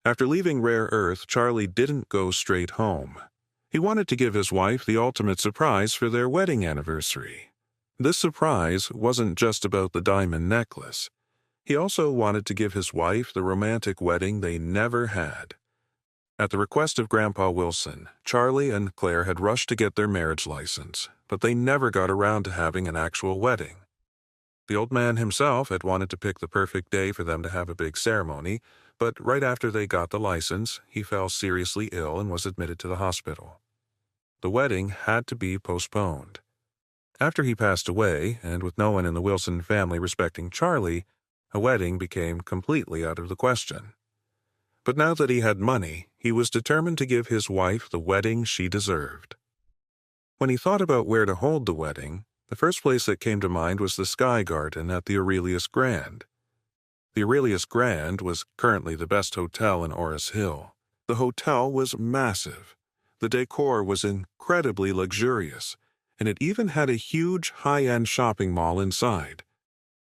After leaving Rare Earth, Charlie didn't go straight home. He wanted to give his wife the ultimate surprise for their wedding anniversary. This surprise wasn't just about the diamond necklace. He also wanted to give his wife the romantic wedding they never had. At the request of Grandpa Wilson, Charlie and Claire had rushed to get their marriage license, but they never got around to having an actual wedding. The old man himself had wanted to pick the perfect day for them to have a big ceremony, but right after they got the license, he fell seriously ill and was admitted to the hospital. The wedding had to be postponed. After he passed away, and with no one in the Wilson family respecting Charlie, a wedding became completely out of the question. But now that he had money, he was determined to give his wife the wedding she deserved. When he thought about where to hold the wedding, the first place that came to mind was the Sky Garden at the Aurelius Grand. The Aurelius Grand was currently the best hotel in Orris Hill. The hotel was massive. The decor was incredibly luxurious, and it even had a huge high-end shopping mall inside.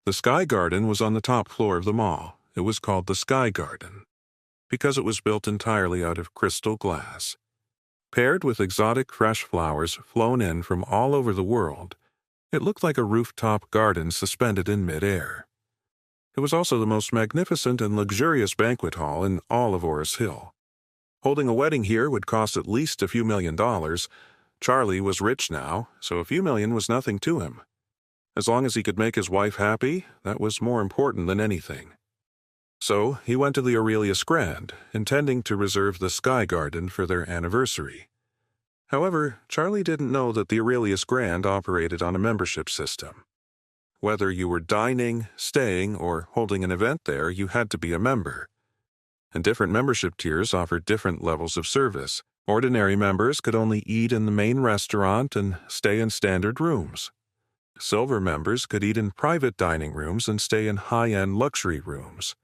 The Sky Garden was on the top floor of the mall. It was called the Sky Garden because it was built entirely out of crystal glass. Paired with exotic fresh flowers flown in from all over the world, it looked like a rooftop garden suspended in mid-air. It was also the most magnificent and luxurious banquet hall in all of Orris Hill. Holding a wedding here would cost at least a few $1,000,000. Charlie was rich now, so a few million was nothing to him. As long as he could make his wife happy, that was more important than anything. So he went to the Aurelius Grand, intending to reserve the Sky Garden for their anniversary. However, Charlie didn't know that the Aurelius Grand operated on a membership system. Whether you were dining, staying, or holding an event there, you had to be a member. And different membership tiers offered different levels of service. Ordinary members could only eat in the main restaurant and stay in standard rooms. Silver members could eat in private dining rooms and stay in high-end luxury rooms.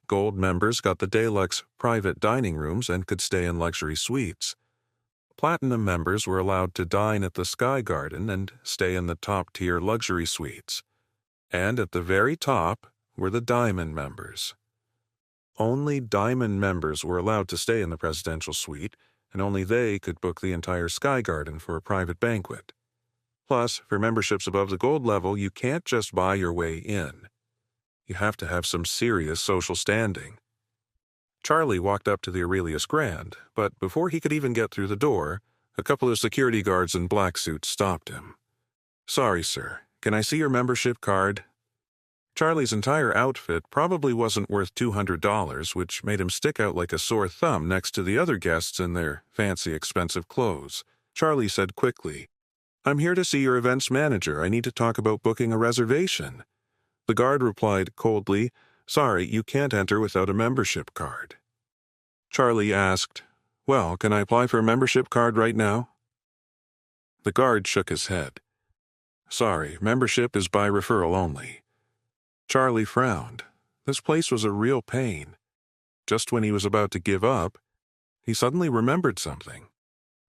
Gold members got the deluxe private dining rooms and could stay in luxury suites. Platinum members were allowed to dine at the Sky Garden and stay in the top-tier luxury suites. And at the very top were the Diamond members. Only Diamond members were allowed to stay in the presidential suite, and only they could book the entire Sky Garden for a private banquet. Plus, for memberships above the gold level, you can't just buy your way in. You have to have some serious social standing. Charlie walked up to the Aurelius Grand, but before he could even get through the door, a couple of security guards in black suits stopped him. "Sorry, sir. Can I see your membership card?" Charlie's entire outfit probably wasn't worth $200, which made him stick out like a sore thumb next to the other guests in their fancy, expensive clothes. Charlie said quickly, "I'm here to see your events manager. I need to talk about booking a reservation." The guard replied coldly, "Sorry, you can't enter without a membership card." Charlie asked, "Well, can I apply for a membership card right now?" The guard shook his head. "Sorry, membership is by referral only." Charlie frowned. This place was a real pain. Just when he was about to give up, he suddenly remembered something.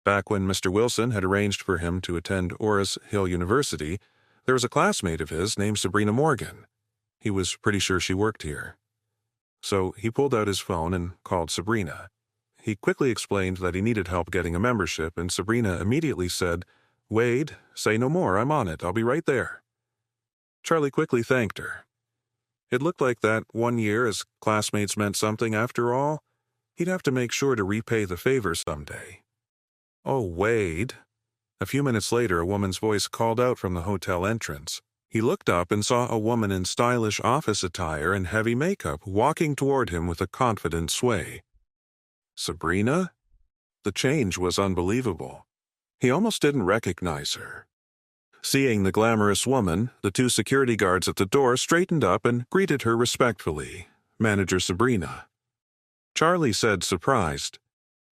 Back when Mr. Wilson had arranged for him to attend Orris Hill University, there was a classmate of his named Sabrina Morgan. He was pretty sure she worked here. So he pulled out his phone and called Sabrina. He quickly explained that he needed help getting a membership, and Sabrina immediately said, "Wade, say no more, I'm on it, I'll be right there." Charlie quickly thanked her. It looked like that one year as classmates meant something after all. He'd have to make sure to repay the favor someday. "Oh, Wade." A few minutes later, a woman's voice called out from the hotel entrance. He looked up and saw a woman in stylish office attire and heavy makeup walking toward him with a confident sway. Sabrina? The change was unbelievable. He almost didn't recognize her. Seeing the glamorous woman, the two security guards at the door straightened up and greeted her respectfully. "Manager Sabrina." Charlie said, surprised,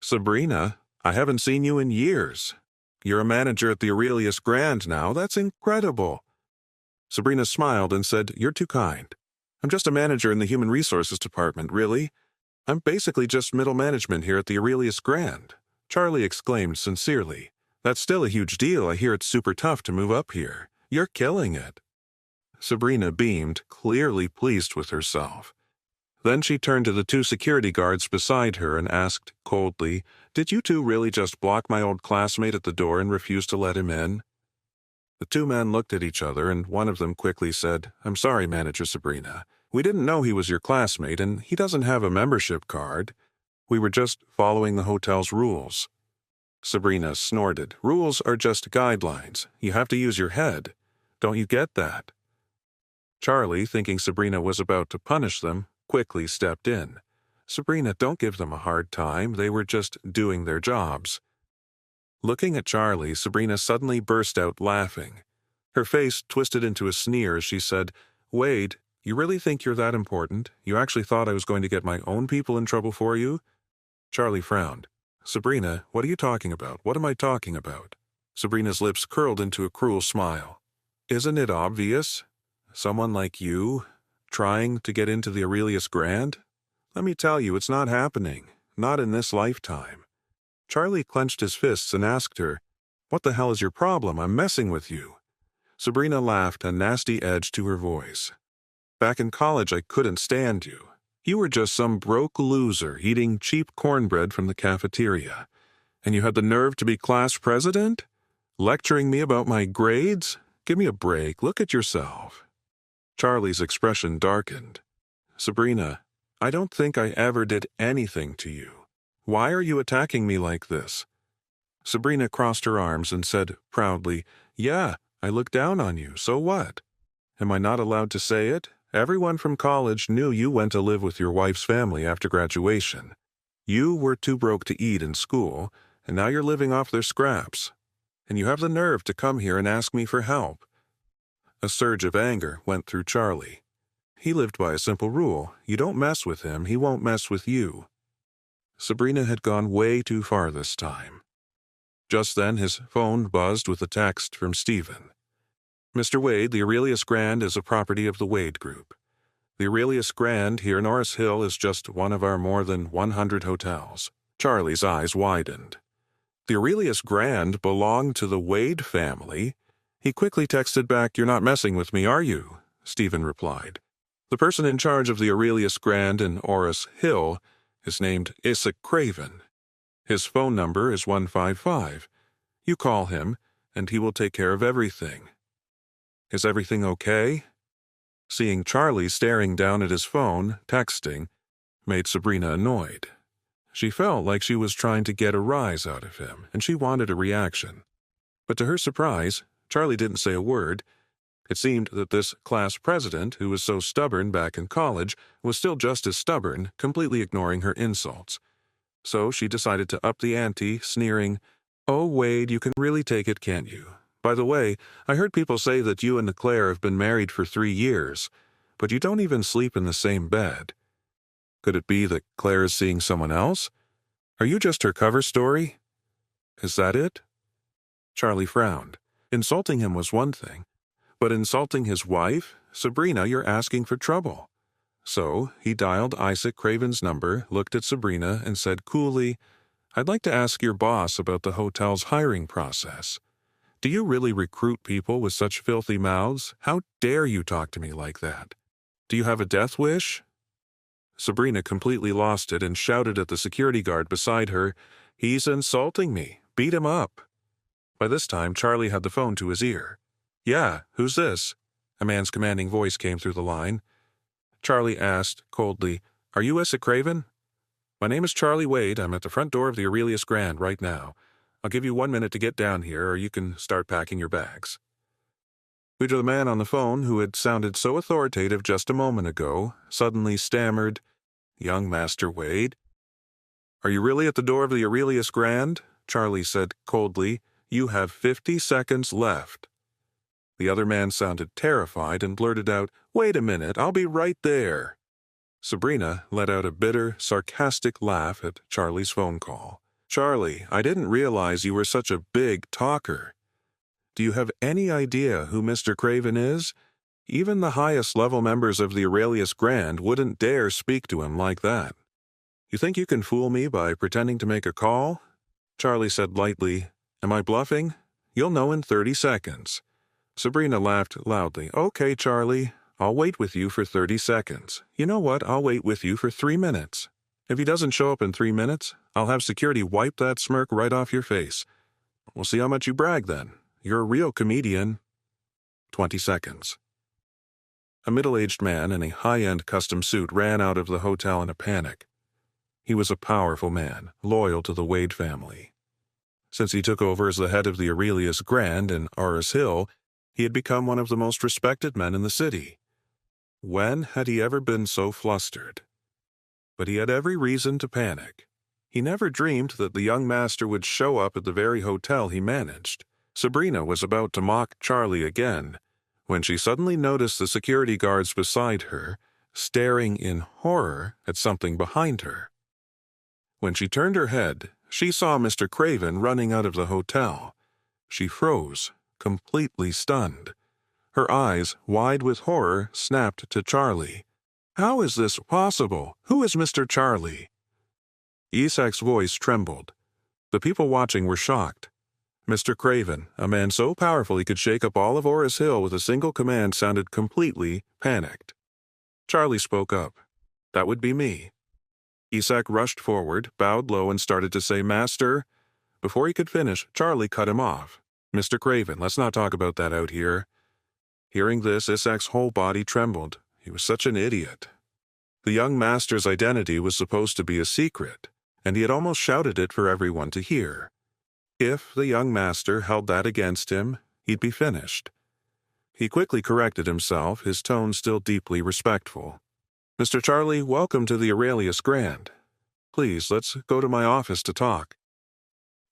"Sabrina, I haven't seen you in years. You're a manager at the Aurelius Grand now. That's incredible." Sabrina smiled and said, "You're too kind. I'm just a manager in the Human Resources Department, really. I'm basically just middle management here at the Aurelius Grand." Charlie exclaimed sincerely, "That's still a huge deal. I hear it's super tough to move up here. You're killing it." Sabrina beamed, clearly pleased with herself. Then she turned to the two security guards beside her and asked coldly, "Did you two really just block my old classmate at the door and refuse to let him in?" The two men looked at each other, and one of them quickly said, "I'm sorry, Manager Sabrina. We didn't know he was your classmate, and he doesn't have a membership card. We were just following the hotel's rules." Sabrina snorted. "Rules are just guidelines. You have to use your head. Don't you get that?" Charlie, thinking Sabrina was about to punish them, quickly stepped in. "Sabrina, don't give them a hard time. They were just doing their jobs." Looking at Charlie, Sabrina suddenly burst out laughing. Her face twisted into a sneer as she said, "Wade, you really think you're that important? You actually thought I was going to get my own people in trouble for you?" Charlie frowned. "Sabrina, what are you talking about? What am I talking about?" Sabrina's lips curled into a cruel smile. "Isn't it obvious? Someone like you, trying to get into the Aurelius Grand? Let me tell you, it's not happening. Not in this lifetime." Charlie clenched his fists and asked her, "What the hell is your problem? I'm messing with you." Sabrina laughed, a nasty edge to her voice. "Back in college, I couldn't stand you. You were just some broke loser eating cheap cornbread from the cafeteria. And you had the nerve to be class president? Lecturing me about my grades? Give me a break. Look at yourself." Charlie's expression darkened. "Sabrina, I don't think I ever did anything to you. Why are you attacking me like this?" Sabrina crossed her arms and said proudly, "Yeah, I look down on you. So what? Am I not allowed to say it? Everyone from college knew you went to live with your wife's family after graduation. You were too broke to eat in school, and now you're living off their scraps. And you have the nerve to come here and ask me for help." A surge of anger went through Charlie. He lived by a simple rule. You don't mess with him, he won't mess with you. Sabrina had gone way too far this time. Just then his phone buzzed with a text from Stephen. "Mr. Wade, the Aurelius Grand is a property of the Wade Group. The Aurelius Grand here in Norris Hill is just one of our more than 100 hotels." Charlie's eyes widened. The Aurelius Grand belonged to the Wade family? He quickly texted back, "You're not messing with me, are you?" Stephen replied. "The person in charge of the Aurelius Grand in Norris Hill is named Isaac Craven. His phone number is 155. You call him, and he will take care of everything. Is everything okay?" Seeing Charlie staring down at his phone, texting, made Sabrina annoyed. She felt like she was trying to get a rise out of him, and she wanted a reaction. But to her surprise, Charlie didn't say a word. It seemed that this class president, who was so stubborn back in college, was still just as stubborn, completely ignoring her insults. So she decided to up the ante, sneering, "Oh, Wade, you can really take it, can't you? By the way, I heard people say that you and Claire have been married for 3 years, but you don't even sleep in the same bed. Could it be that Claire is seeing someone else? Are you just her cover story? Is that it?" Charlie frowned. Insulting him was one thing, but insulting his wife? Sabrina, you're asking for trouble. So he dialed Isaac Craven's number, looked at Sabrina, and said coolly, "I'd like to ask your boss about the hotel's hiring process. Do you really recruit people with such filthy mouths? How dare you talk to me like that? Do you have a death wish?" Sabrina completely lost it and shouted at the security guard beside her, "He's insulting me. Beat him up." By this time, Charlie had the phone to his ear. "Yeah, who's this?" A man's commanding voice came through the line. Charlie asked, coldly, "Are you Isaac Craven?" "My name is Charlie Wade. I'm at the front door of the Aurelius Grand right now. I'll give you 1 minute to get down here, or you can start packing your bags." The man on the phone, who had sounded so authoritative just a moment ago, suddenly stammered, "Young Master Wade." "Are you really at the door of the Aurelius Grand?" Charlie said coldly. "You have 50 seconds left." The other man sounded terrified and blurted out, "Wait a minute, I'll be right there." Sabrina let out a bitter, sarcastic laugh at Charlie's phone call. "Charlie, I didn't realize you were such a big talker. Do you have any idea who Mr. Craven is? Even the highest level members of the Aurelius Grand wouldn't dare speak to him like that. You think you can fool me by pretending to make a call?" Charlie said lightly, "Am I bluffing? You'll know in 30 seconds. Sabrina laughed loudly. "Okay, Charlie, I'll wait with you for 30 seconds. You know what? I'll wait with you for 3 minutes. If he doesn't show up in 3 minutes, I'll have security wipe that smirk right off your face. We'll see how much you brag then. You're a real comedian. 20 seconds. A middle-aged man in a high-end custom suit ran out of the hotel in a panic. He was a powerful man, loyal to the Wade family. Since he took over as the head of the Aurelius Grand in Oris Hill, he had become one of the most respected men in the city. When had he ever been so flustered? But he had every reason to panic. He never dreamed that the young master would show up at the very hotel he managed. Sabrina was about to mock Charlie again, when she suddenly noticed the security guards beside her, staring in horror at something behind her. When she turned her head, she saw Mr. Craven running out of the hotel. She froze, completely stunned. Her eyes, wide with horror, snapped to Charlie. "How is this possible? Who is Mr. Charlie?" Isaac's voice trembled. The people watching were shocked. Mr. Craven, a man so powerful he could shake up all of Oris Hill with a single command, sounded completely panicked. Charlie spoke up. "That would be me." Isaac rushed forward, bowed low, and started to say, "Master." Before he could finish, Charlie cut him off. "Mr. Craven, let's not talk about that out here." Hearing this, Isaac's whole body trembled. He was such an idiot. The young master's identity was supposed to be a secret, and he had almost shouted it for everyone to hear. If the young master held that against him, he'd be finished. He quickly corrected himself, his tone still deeply respectful. "Mr. Charlie, welcome to the Aurelius Grand. Please, let's go to my office to talk."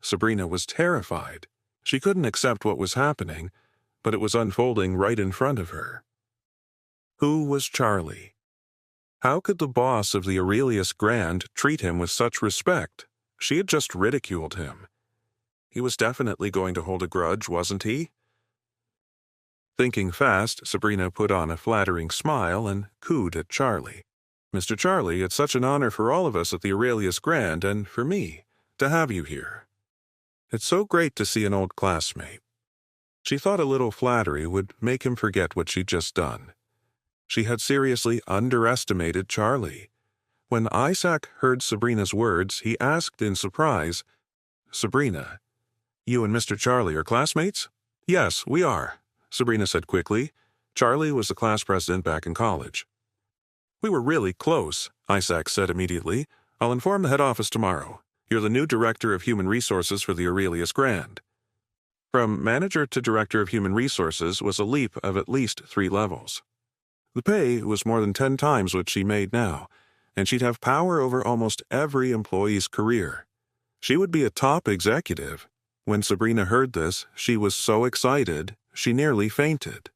Sabrina was terrified. She couldn't accept what was happening, but it was unfolding right in front of her. Who was Charlie? How could the boss of the Aurelius Grand treat him with such respect? She had just ridiculed him. He was definitely going to hold a grudge, wasn't he? Thinking fast, Sabrina put on a flattering smile and cooed at Charlie. "Mr. Charlie, it's such an honor for all of us at the Aurelius Grand, and for me, to have you here. It's so great to see an old classmate." She thought a little flattery would make him forget what she'd just done. She had seriously underestimated Charlie. When Isaac heard Sabrina's words, he asked in surprise, "Sabrina, you and Mr. Charlie are classmates?" "Yes, we are," Sabrina said quickly. Charlie was the class president back in college. "We were really close," Isaac said immediately. "I'll inform the head office tomorrow. You're the new director of human resources for the Aurelius Grand." From manager to director of human resources was a leap of at least 3 levels. The pay was more than 10 times what she made now, and she'd have power over almost every employee's career. She would be a top executive. When Sabrina heard this, she was so excited, she nearly fainted.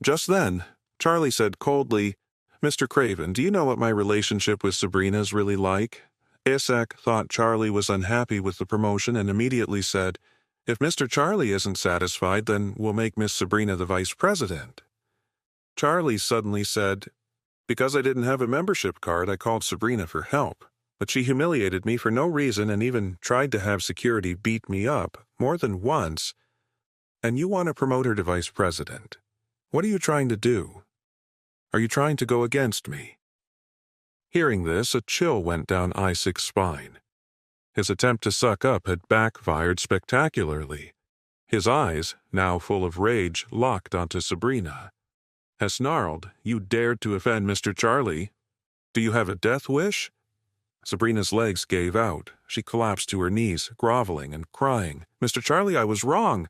Just then, Charlie said coldly, "Mr. Craven, do you know what my relationship with Sabrina is really like?" Isaac thought Charlie was unhappy with the promotion and immediately said, "If Mr. Charlie isn't satisfied, then we'll make Miss Sabrina the vice president." Charlie suddenly said, "Because I didn't have a membership card, I called Sabrina for help. But she humiliated me for no reason and even tried to have security beat me up more than once. And you want to promote her to vice president. What are you trying to do? Are you trying to go against me?" Hearing this, a chill went down Isaac's spine. His attempt to suck up had backfired spectacularly. His eyes, now full of rage, locked onto Sabrina. As snarled, "You dared to offend Mr. Charlie. Do you have a death wish?" Sabrina's legs gave out. She collapsed to her knees, groveling and crying, "Mr. Charlie, I was wrong."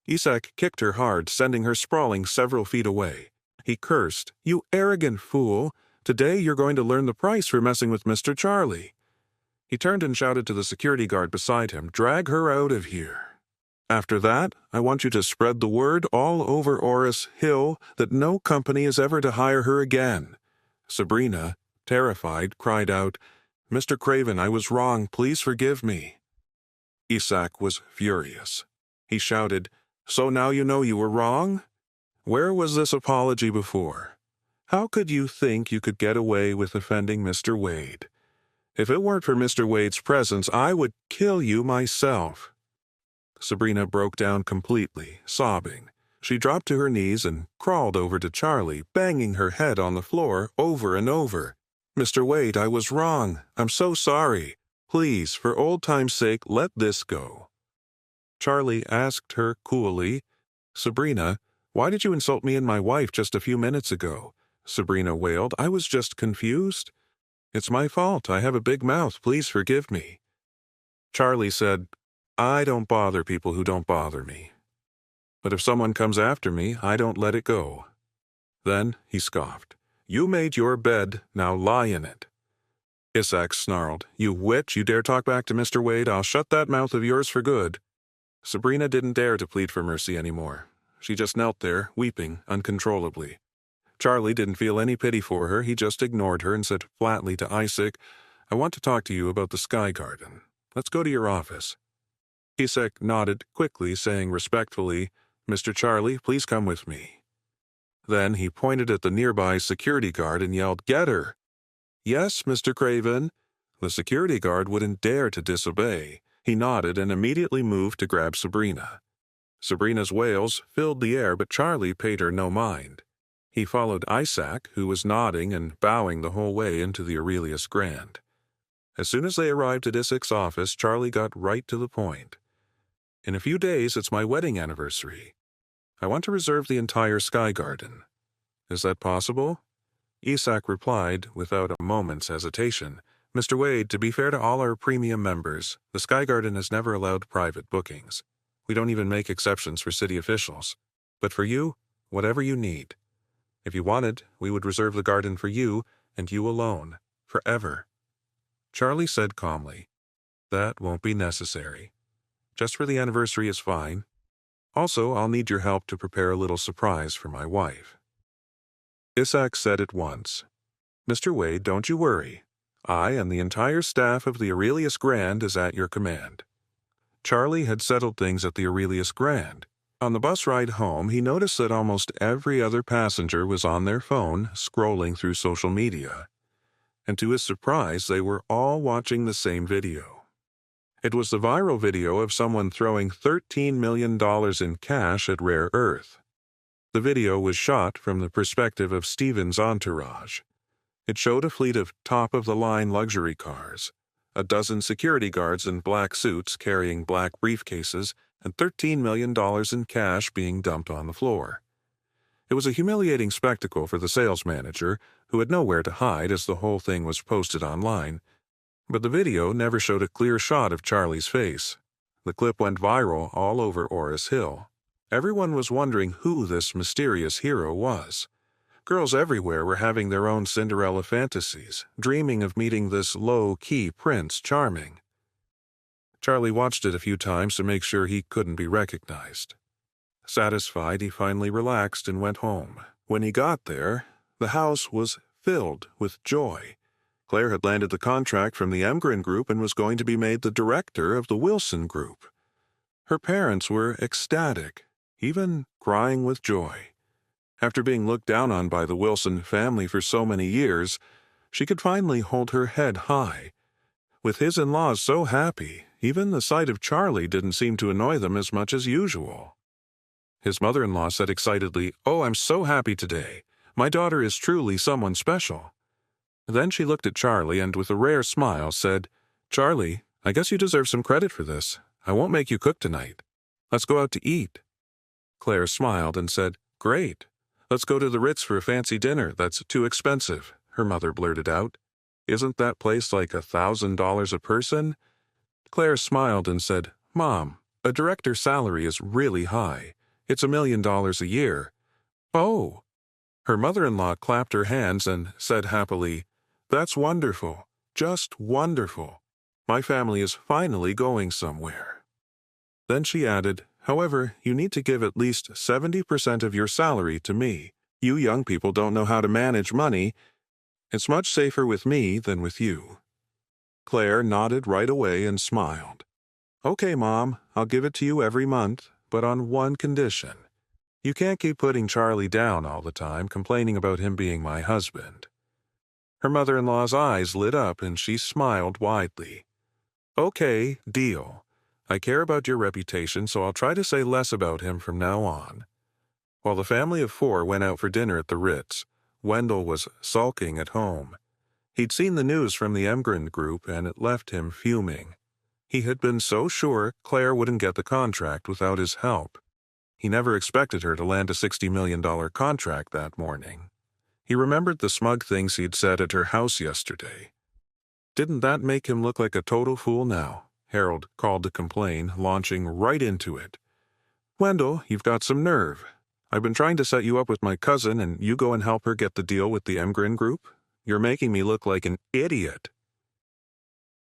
Isaac kicked her hard, sending her sprawling several feet away. He cursed, "You arrogant fool! Today you're going to learn the price for messing with Mr. Charlie." He turned and shouted to the security guard beside him, "Drag her out of here. After that, I want you to spread the word all over Oris Hill that no company is ever to hire her again." Sabrina, terrified, cried out, "Mr. Craven, I was wrong. Please forgive me." Isaac was furious. He shouted, "So now you know you were wrong? Where was this apology before? How could you think you could get away with offending Mr. Wade? If it weren't for Mr. Wade's presence, I would kill you myself." Sabrina broke down completely, sobbing. She dropped to her knees and crawled over to Charlie, banging her head on the floor over and over. "Mr. Wade, I was wrong. I'm so sorry. Please, for old time's sake, let this go." Charlie asked her coolly, "Sabrina, why did you insult me and my wife just a few minutes ago?" Sabrina wailed. "I was just confused. It's my fault. I have a big mouth. Please forgive me." Charlie said, "I don't bother people who don't bother me. But if someone comes after me, I don't let it go." Then he scoffed. "You made your bed, now lie in it." Isaac snarled, "You witch, you dare talk back to Mr. Wade, I'll shut that mouth of yours for good." Sabrina didn't dare to plead for mercy anymore. She just knelt there, weeping uncontrollably. Charlie didn't feel any pity for her. He just ignored her and said flatly to Isaac, "I want to talk to you about the sky garden. Let's go to your office." Isaac nodded quickly, saying respectfully, "Mr. Charlie, please come with me." Then he pointed at the nearby security guard and yelled, "Get her!" "Yes, Mr. Craven." The security guard wouldn't dare to disobey. He nodded and immediately moved to grab Sabrina. Sabrina's wails filled the air, but Charlie paid her no mind. He followed Isaac, who was nodding and bowing the whole way, into the Aurelius Grand. As soon as they arrived at Isaac's office, Charlie got right to the point. "In a few days, it's my wedding anniversary. I want to reserve the entire sky garden. Is that possible?" Isaac replied, without a moment's hesitation, "Mr. Wade, to be fair to all our premium members, the sky garden has never allowed private bookings. We don't even make exceptions for city officials. But for you, whatever you need. If you wanted, we would reserve the garden for you, and you alone, forever." Charlie said calmly, "That won't be necessary. Just for the anniversary is fine. Also, I'll need your help to prepare a little surprise for my wife." Isaac said at once, "Mr. Wade, don't you worry. I and the entire staff of the Aurelius Grand is at your command." Charlie had settled things at the Aurelius Grand. On the bus ride home, he noticed that almost every other passenger was on their phone, scrolling through social media. And to his surprise, they were all watching the same video. It was the viral video of someone throwing $13 million in cash at rare earth. The video was shot from the perspective of Steven's entourage. It showed a fleet of top-of-the-line luxury cars, a dozen security guards in black suits carrying black briefcases, and $13 million in cash being dumped on the floor. It was a humiliating spectacle for the sales manager, who had nowhere to hide as the whole thing was posted online. But the video never showed a clear shot of Charlie's face. The clip went viral all over Oris Hill. Everyone was wondering who this mysterious hero was. Girls everywhere were having their own Cinderella fantasies, dreaming of meeting this low-key Prince Charming. Charlie watched it a few times to make sure he couldn't be recognized. Satisfied, he finally relaxed and went home. When he got there, the house was filled with joy. Claire had landed the contract from the Emgren Group and was going to be made the director of the Wilson Group. Her parents were ecstatic, even crying with joy. After being looked down on by the Wilson family for so many years, she could finally hold her head high. With his in-laws so happy, even the sight of Charlie didn't seem to annoy them as much as usual. His mother-in-law said excitedly, "Oh, I'm so happy today. My daughter is truly someone special." Then she looked at Charlie and with a rare smile said, "Charlie, I guess you deserve some credit for this. I won't make you cook tonight. Let's go out to eat." Claire smiled and said, "Great. Let's go to the Ritz for a fancy dinner. That's too expensive," her mother blurted out. "Isn't that place like $1,000 a person?" Claire smiled and said, "Mom, a director's salary is really high. It's $1 million a year." "Oh." Her mother-in-law clapped her hands and said happily, "That's wonderful, just wonderful. My family is finally going somewhere." Then she added, "However, you need to give at least 70% of your salary to me. You young people don't know how to manage money. It's much safer with me than with you." Claire nodded right away and smiled. "Okay, Mom, I'll give it to you every month, but on one condition. You can't keep putting Charlie down all the time, complaining about him being my husband." Her mother-in-law's eyes lit up and she smiled widely. "Okay, deal. I care about your reputation, so I'll try to say less about him from now on." While the family of four went out for dinner at the Ritz, Wendell was sulking at home. He'd seen the news from the Emgren group, and it left him fuming. He had been so sure Claire wouldn't get the contract without his help. He never expected her to land a $60 million contract that morning. He remembered the smug things he'd said at her house yesterday. Didn't that make him look like a total fool now? Harold called to complain, launching right into it. Wendell, you've got some nerve. I've been trying to set you up with my cousin, and you go and help her get the deal with the Emgren group? You're making me look like an idiot.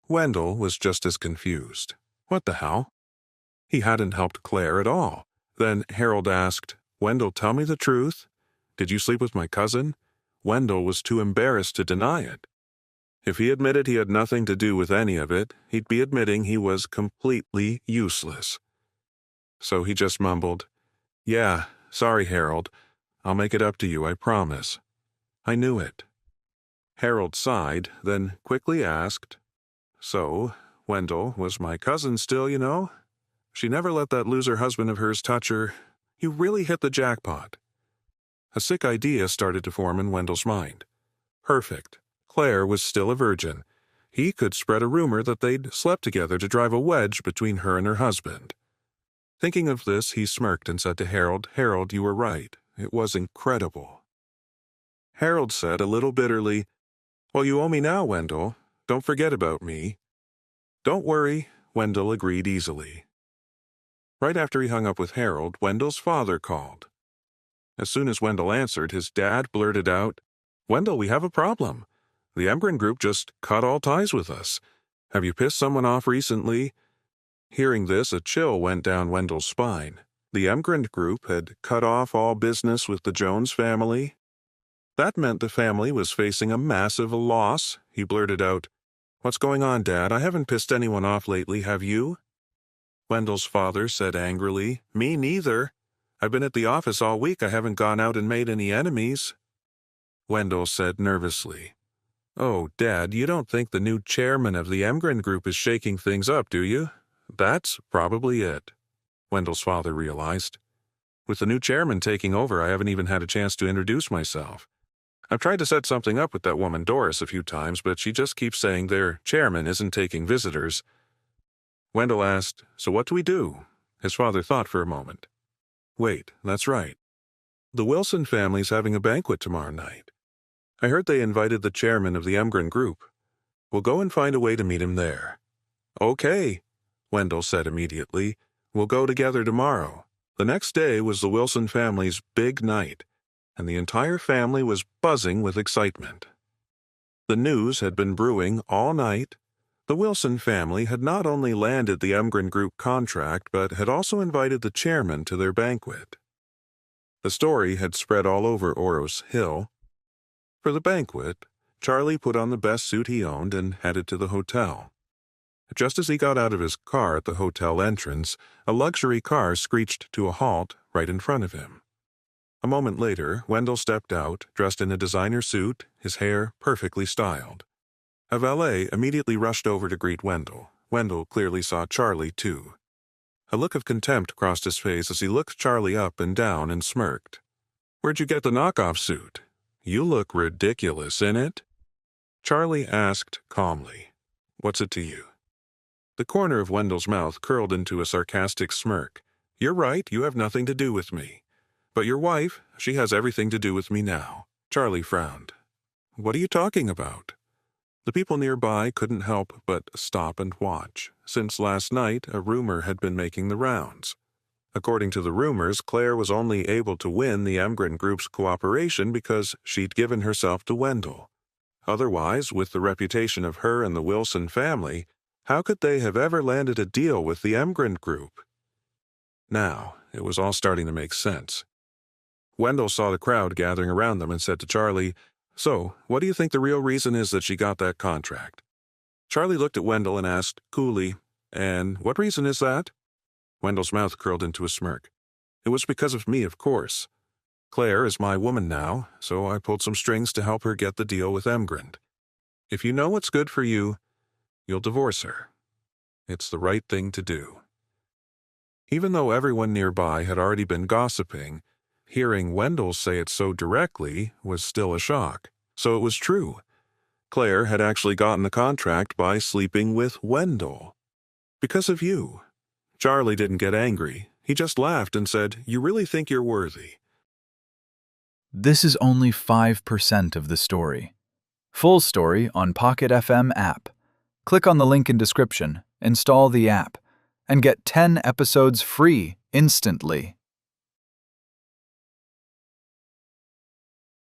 Wendell was just as confused. What the hell? He hadn't helped Claire at all. Then Harold asked, Wendell, tell me the truth. Did you sleep with my cousin? Wendell was too embarrassed to deny it. If he admitted he had nothing to do with any of it, he'd be admitting he was completely useless. So he just mumbled, Yeah, sorry, Harold. I'll make it up to you, I promise. I knew it. Harold sighed, then quickly asked, So, Wendell, was my cousin still, you know? She never let that loser husband of hers touch her. You really hit the jackpot. A sick idea started to form in Wendell's mind. Perfect. Claire was still a virgin. He could spread a rumor that they'd slept together to drive a wedge between her and her husband. Thinking of this, he smirked and said to Harold, Harold, you were right. It was incredible. Harold said a little bitterly, Well, you owe me now, Wendell. Don't forget about me. Don't worry, Wendell agreed easily. Right after he hung up with Harold, Wendell's father called. As soon as Wendell answered, his dad blurted out, Wendell, we have a problem. The Emgren group just cut all ties with us. Have you pissed someone off recently? Hearing this, a chill went down Wendell's spine. The Emgren group had cut off all business with the Jones family. That meant the family was facing a massive loss. He blurted out, What's going on, Dad? I haven't pissed anyone off lately, have you? Wendell's father said angrily, Me neither. I've been at the office all week. I haven't gone out and made any enemies. Wendell said nervously, Oh, Dad, you don't think the new chairman of the Emgren group is shaking things up, do you? That's probably it, Wendell's father realized. With the new chairman taking over, I haven't even had a chance to introduce myself. I've tried to set something up with that woman Doris a few times, but she just keeps saying their chairman isn't taking visitors. Wendell asked, So what do we do? His father thought for a moment. Wait, that's right. The Wilson family's having a banquet tomorrow night. I heard they invited the chairman of the Emgren group. We'll go and find a way to meet him there. Okay, Wendell said immediately. We'll go together tomorrow. The next day was the Wilson family's big night, and the entire family was buzzing with excitement. The news had been brewing all night. The Wilson family had not only landed the Emgren group contract, but had also invited the chairman to their banquet. The story had spread all over Oros Hill. For the banquet, Charlie put on the best suit he owned and headed to the hotel. Just as he got out of his car at the hotel entrance, a luxury car screeched to a halt right in front of him. A moment later, Wendell stepped out, dressed in a designer suit, his hair perfectly styled. A valet immediately rushed over to greet Wendell. Wendell clearly saw Charlie, too. A look of contempt crossed his face as he looked Charlie up and down and smirked. Where'd you get the knockoff suit? You look ridiculous in it. Charlie asked calmly, What's it to you? The corner of Wendell's mouth curled into a sarcastic smirk. You're right, you have nothing to do with me. But your wife, she has everything to do with me now. Charlie frowned. What are you talking about? The people nearby couldn't help but stop and watch. Since last night, a rumor had been making the rounds. According to the rumors, Claire was only able to win the Emgren group's cooperation because she'd given herself to Wendell. Otherwise, with the reputation of her and the Wilson family, how could they have ever landed a deal with the Emgren group? Now, it was all starting to make sense. Wendell saw the crowd gathering around them and said to Charlie, So, what do you think the real reason is that she got that contract? Charlie looked at Wendell and asked, coolly, And what reason is that? Wendell's mouth curled into a smirk. It was because of me, of course. Claire is my woman now, so I pulled some strings to help her get the deal with Emgren. If you know what's good for you, you'll divorce her. It's the right thing to do. Even though everyone nearby had already been gossiping, Hearing Wendell say it so directly was still a shock. So it was true. Claire had actually gotten the contract by sleeping with Wendell. Because of you. Charlie didn't get angry. He just laughed and said, "You really think you're worthy?" This is only 5% of the story. Full story on Pocket FM app. Click on the link in description, install the app, and get 10 episodes free instantly.